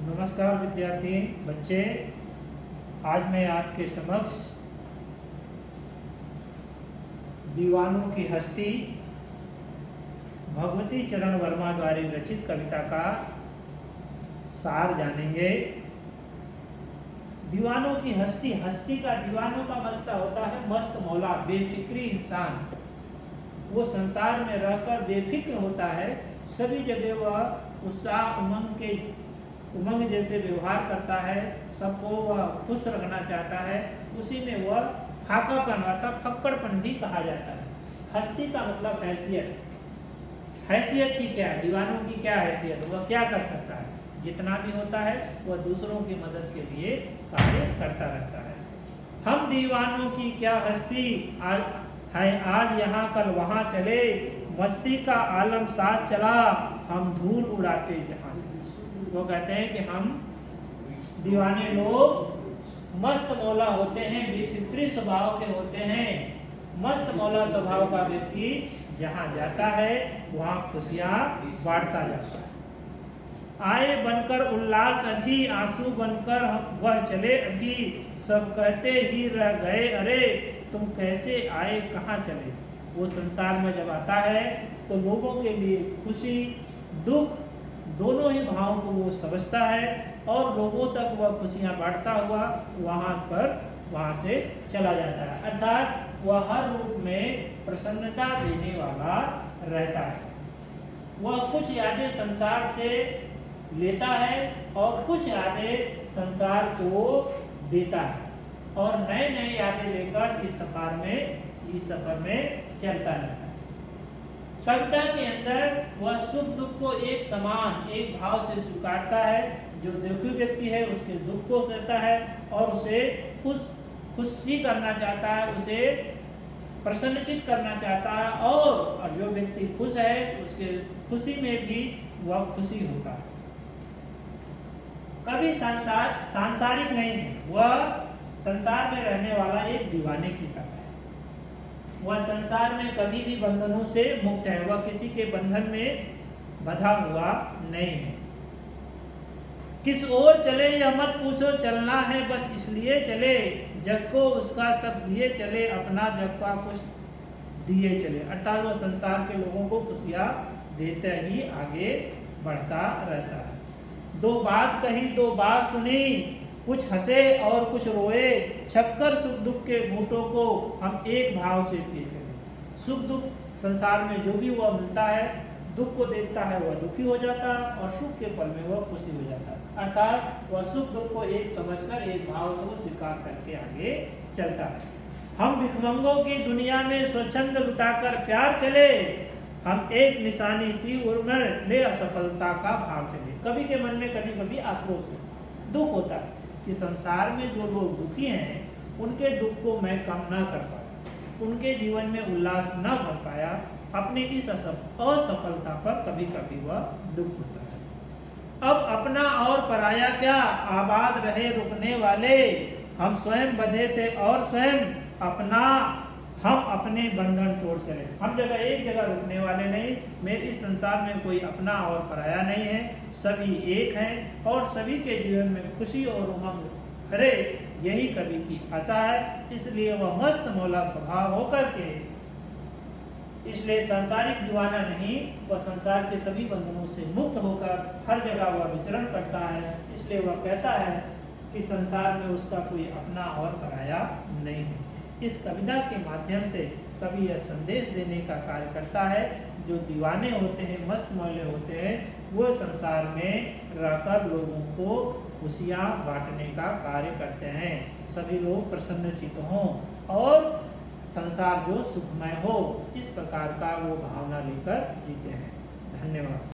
नमस्कार विद्यार्थी बच्चे, आज मैं आपके समक्ष दीवानों की हस्ती भगवती चरण वर्मा द्वारा रचित कविता का सार जानेंगे। दीवानों की हस्ती, हस्ती का दीवानों का मतलब होता है मस्त मौला, बेफिक्री इंसान। वो संसार में रहकर बेफिक्र होता है, सभी जगह वह उत्साह उमंग जैसे व्यवहार करता है, सबको वह खुश रखना चाहता है। उसी में वह फाकापन अर्थात फक्कड़पन भी कहा जाता है। हस्ती का मतलब हैसियत। हैसियत की क्या है, दीवानों की क्या हैसियत, वह क्या कर सकता है, जितना भी होता है वह दूसरों की मदद के लिए कार्य करता रहता है। हम दीवानों की क्या हस्ती, आज यहाँ कल वहाँ चले, मस्ती का आलम साथ चला, हम धूल उड़ाते जहाँ चले। वो कहते हैं कि हम दीवाने लोग मस्त मौला होते हैं, बेफिक्री स्वभाव के होते हैं। मस्त मौला स्वभाव का व्यक्ति जहाँ जाता है वहाँ खुशियाँ बांटता जाता है। आए बनकर उल्लास अभी, आंसू बनकर वह चले अभी, सब कहते ही रह गए अरे तुम कैसे आए कहाँ चले। वो संसार में जब आता है तो लोगों के लिए खुशी दुख दोनों ही भावों को वो समझता है और लोगों तक वह खुशियाँ बांटता हुआ वहाँ से चला जाता है। अर्थात वह हर रूप में प्रसन्नता देने वाला रहता है। वह कुछ यादें संसार से लेता है और कुछ यादें संसार को देता है और नए नए यादें लेकर इस सफर में चलता रहता है। कविता के अंदर वह सुख दुख को एक समान एक भाव से स्वीकारता है। जो दुखी व्यक्ति है उसके दुख को सहता है और उसे खुशी करना चाहता है, उसे प्रसन्नचित करना चाहता है और जो व्यक्ति खुश है उसके खुशी में भी वह खुशी होता है। कभी सांसारिक नहीं है, वह संसार में रहने वाला एक दीवाने की तरह है। वह संसार में कभी भी बंधनों से मुक्त है, वह किसी के बंधन में बंधा हुआ नहीं है। किस ओर चले यह मत पूछो, चलना है बस इसलिए चले, जग को उसका सब दिए चले, अपना जग का कुछ दिए चले। अर्थात वह संसार के लोगों को खुशियां देते ही आगे बढ़ता रहता है। दो बात कही दो बात सुनी, कुछ हंसे और कुछ रोए, छक्कर सुख दुख के घूंटों को हम एक भाव से पिए चले। सुख दुख संसार में जो भी वह मिलता है, दुख को देखता है वह दुखी हो जाता है और सुख के पल में वह खुशी हो जाता है। अर्थात वह सुख दुख को एक समझकर एक भाव से वो स्वीकार करके आगे चलता है। हम भिखमंगों की दुनिया में स्वच्छंद लुटाकर प्यार चले, हम एक निशानी सी उम्र ले असफलता का भाव चले। कवि के मन में कभी कभी आक्रोश दुख होता है कि संसार में जो लोग दुखी हैं उनके दुख को मैं कम ना कर पाया, उनके जीवन में उल्लास न भर पाया, अपने इस असफलता पर कभी कभी वह दुख होता है। अब अपना और पराया क्या, आबाद रहे रुकने वाले, हम स्वयं बंधे थे और स्वयं अपना, हम अपने बंधन तोड़ चले। हम एक जगह रुकने वाले नहीं, मेरे इस संसार में कोई अपना और पराया नहीं है, सभी एक हैं और सभी के जीवन में खुशी और उमंग करे, यही कवि की आशा है। इसलिए वह मस्त मौला स्वभाव होकर के, इसलिए सांसारिक दीवाना नहीं, वह संसार के सभी बंधनों से मुक्त होकर हर जगह वह विचरण करता है। इसलिए वह कहता है कि संसार में उसका कोई अपना और पराया नहीं है। इस कविता के माध्यम से कवि यह संदेश देने का कार्य करता है, जो दीवाने होते हैं, मस्त मौले होते हैं, वो संसार में रहकर लोगों को खुशियाँ बांटने का कार्य करते हैं। सभी लोग प्रसन्नचित्त हों और संसार जो सुखमय हो, इस प्रकार का वो भावना लेकर जीते हैं। धन्यवाद।